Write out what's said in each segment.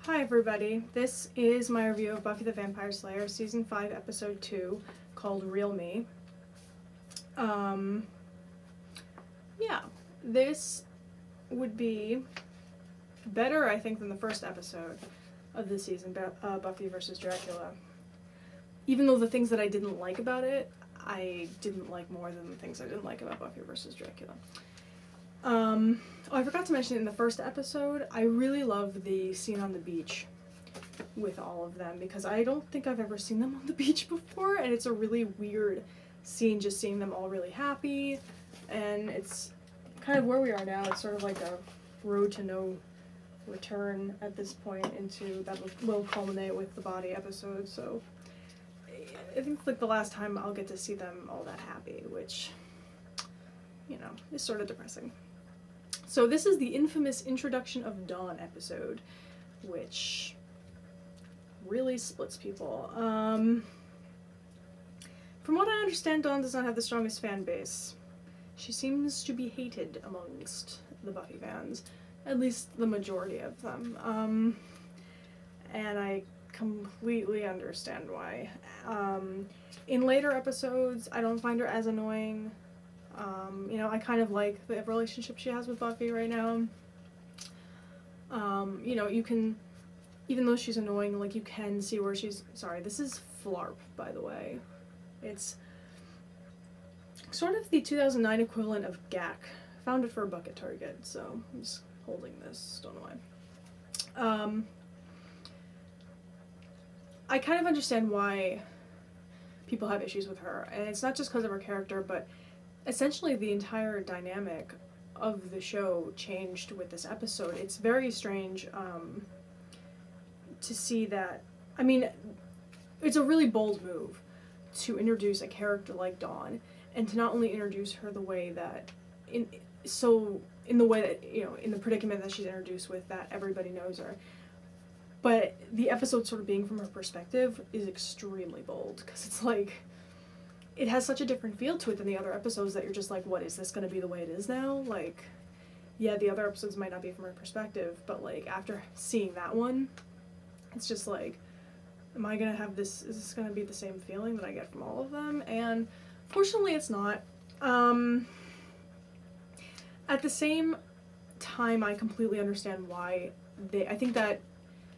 Hi everybody, this is my review of Buffy the Vampire Slayer Season 5 Episode 2 called Real Me. Yeah, this would be better, I think, than the first episode of the season, Buffy vs. Dracula. Even though the things that I didn't like about it, I didn't like more than the things I didn't like about Buffy vs. Dracula. I forgot to mention in the first episode, I really love the scene on the beach with all of them because I don't think I've ever seen them on the beach before, and it's a really weird scene just seeing them all really happy, and it's kind of where we are now. It's sort of like a road to no return at this point into that will culminate with the body episode, so I think like the last time I'll get to see them all that happy, which, you know, is sort of depressing. So this is the infamous Introduction of Dawn episode, which really splits people. From what I understand, Dawn does not have the strongest fan base. She seems to be hated amongst the Buffy fans, at least the majority of them. And I completely understand why. In later episodes, I don't find her as annoying. You know, I kind of like the relationship she has with Buffy right now. You know, you can, even though she's annoying, like, you can see where she's, sorry, this is Flarp, by the way. It's sort of the 2009 equivalent of GAC. Found it for $1 at Target, so I'm just holding this, don't know why. I kind of understand why people have issues with her, and it's not just because of her character, but essentially the entire dynamic of the show changed with this episode. It's very strange to see that. I mean, it's a really bold move to introduce a character like Dawn, and to not only introduce her the way that, in the way that, you know, in the predicament that she's introduced with, that everybody knows her, but the episode sort of being from her perspective is extremely bold, because it's like, it has such a different feel to it than the other episodes that you're just like, what, is this going to be the way it is now? Like, yeah, the other episodes might not be from her perspective, but like, after seeing that one, it's just like, am I going to have this, is this going to be the same feeling that I get from all of them? And fortunately it's not. At the same time, I completely understand why I think that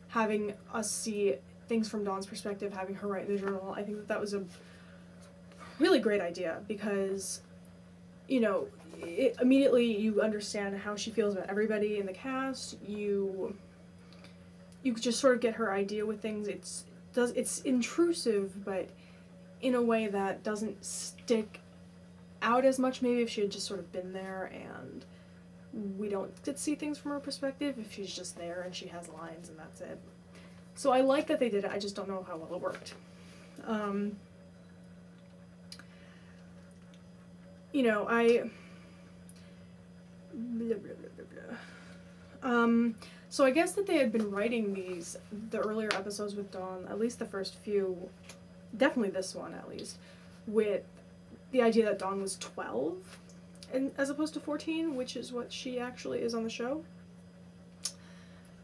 having us see things from Dawn's perspective, having her write in the journal, I think that was a really great idea, because, you know, immediately you understand how she feels about everybody in the cast. You just sort of get her idea with things. It's intrusive, but in a way that doesn't stick out as much. Maybe if she had just sort of been there and we don't get to see things from her perspective, if she's just there and she has lines and that's it. So I like that they did it, I just don't know how well it worked. You know, so I guess that they had been writing the earlier episodes with Dawn, at least the first few, definitely this one at least, with the idea that Dawn was 12, and as opposed to 14, which is what she actually is on the show.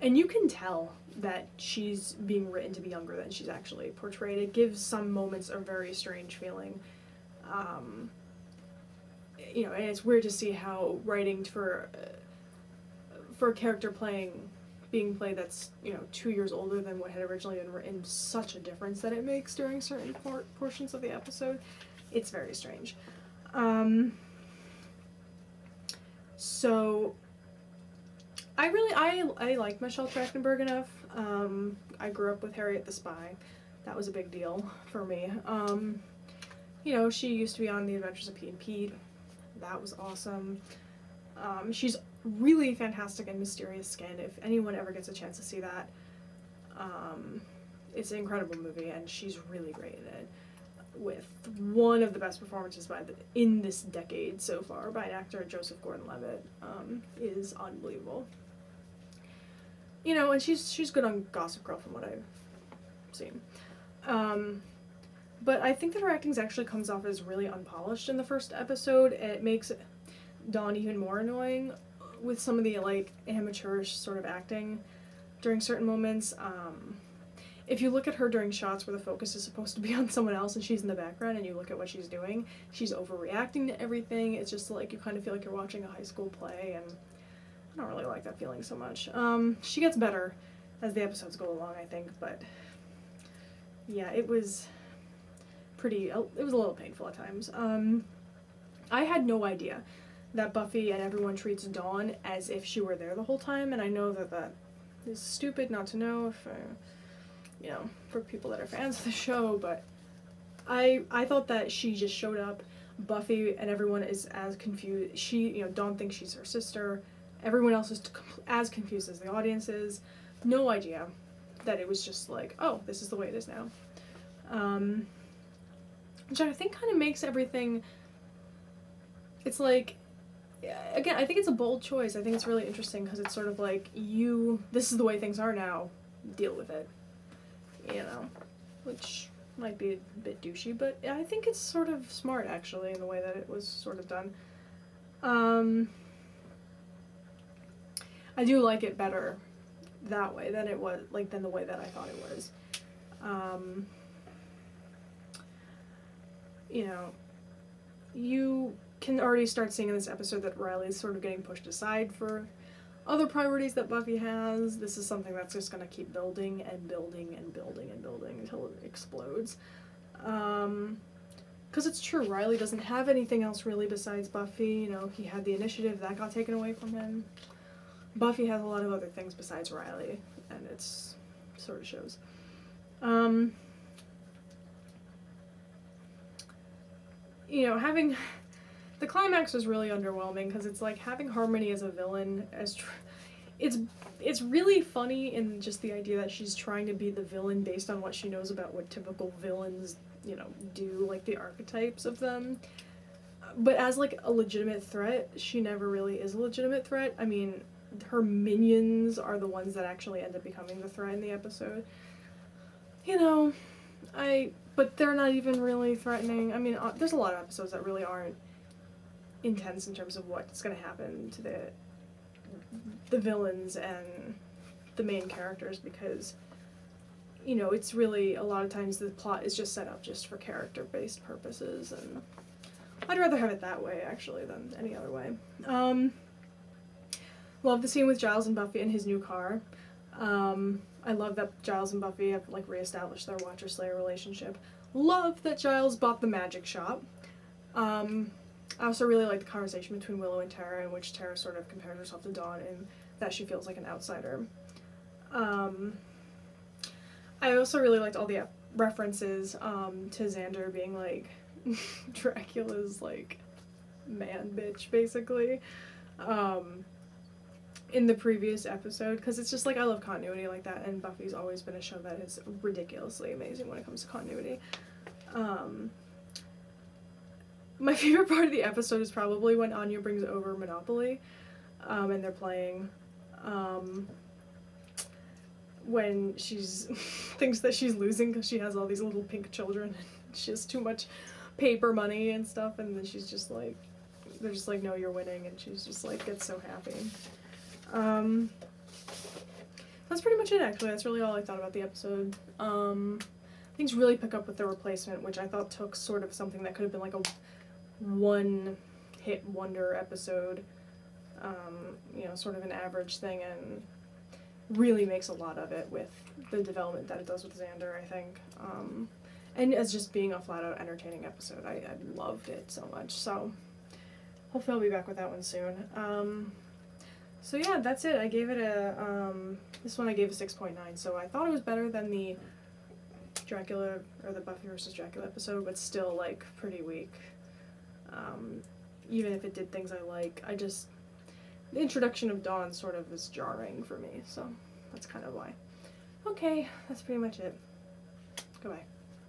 And you can tell that she's being written to be younger than she's actually portrayed. It gives some moments a very strange feeling. You know, and it's weird to see how writing for a character being played that's, you know, 2 years older than what had originally been written, such a difference that it makes during certain portions of the episode. It's very strange. So I like Michelle Trachtenberg enough. I grew up with Harriet the Spy. That was a big deal for me. You know, she used to be on The Adventures of Pete and Pete. That was awesome. She's really fantastic in Mysterious Skin. If anyone ever gets a chance to see that, it's an incredible movie, and she's really great in it, with one of the best performances in this decade so far by an actor, Joseph Gordon-Levitt. Is unbelievable. You know, and she's good on Gossip Girl from what I've seen. But I think that her acting actually comes off as really unpolished in the first episode, and it makes Dawn even more annoying with some of the, like, amateurish sort of acting. during certain moments. If you look at her during shots where the focus is supposed to be on someone else and she's in the background and you look at what she's doing, she's overreacting to everything. It's just like you kind of feel like you're watching a high school play, and I don't really like that feeling so much. She gets better as the episodes go along, I think, but yeah, it was a little painful at times. I had no idea that Buffy and everyone treats Dawn as if she were there the whole time, and I know that that is stupid not to know if, for people that are fans of the show, but I thought that she just showed up, Buffy and everyone is as confused. Dawn thinks she's her sister, everyone else is as confused as the audience is. No idea that it was just like, oh, this is the way it is now. Which I think kind of makes everything, it's like, again, I think it's a bold choice. I think it's really interesting because it's sort of like, this is the way things are now, deal with it. Which might be a bit douchey, but I think it's sort of smart, actually, in the way that it was sort of done. I do like it better that way than than the way that I thought it was. You can already start seeing in this episode that Riley's sort of getting pushed aside for other priorities that Buffy has. This is something that's just going to keep building and building and building and building until it explodes. Because it's true, Riley doesn't have anything else really besides Buffy. He had the initiative, that got taken away from him. Buffy has a lot of other things besides Riley, and it's sort of shows. Having the climax was really underwhelming because it's like having Harmony as a villain it's really funny in just the idea that she's trying to be the villain based on what she knows about what typical villains do, like the archetypes of them. But as like a legitimate threat, she never really is a legitimate threat. I mean, her minions are the ones that actually end up becoming the threat in the episode. But they're not even really threatening. I mean, there's a lot of episodes that really aren't intense in terms of what's going to happen to the villains and the main characters, because it's really, a lot of times the plot is just set up just for character-based purposes, and I'd rather have it that way, actually, than any other way. Love the scene with Giles and Buffy in his new car. I love that Giles and Buffy have, reestablished their Watcher-Slayer relationship. Love that Giles bought the magic shop. I also really like the conversation between Willow and Tara, in which Tara sort of compares herself to Dawn and that she feels like an outsider. I also really liked all the references to Xander being like Dracula's man bitch, basically, in the previous episode, because it's just I love continuity like that, and Buffy's always been a show that is ridiculously amazing when it comes to continuity. My favorite part of the episode is probably when Anya brings over Monopoly, and they're playing, when she's thinks that she's losing because she has all these little pink children and she has too much paper money and stuff, and then she's just they're just no, you're winning, and she's just gets so happy. That's pretty much it, actually. That's really all I thought about the episode. Things really pick up with The Replacement, which I thought took sort of something that could have been a one-hit wonder episode, sort of an average thing, and really makes a lot of it with the development that it does with Xander, I think. And as just being a flat-out entertaining episode, I loved it so much. So hopefully I'll be back with that one soon. So yeah, that's it. I gave it this one I gave a 6.9, so I thought it was better than the Dracula, or the Buffy vs. Dracula episode, but still, pretty weak. Even if it did things I like, the introduction of Dawn sort of is jarring for me, so that's kind of why. Okay, that's pretty much it. Goodbye.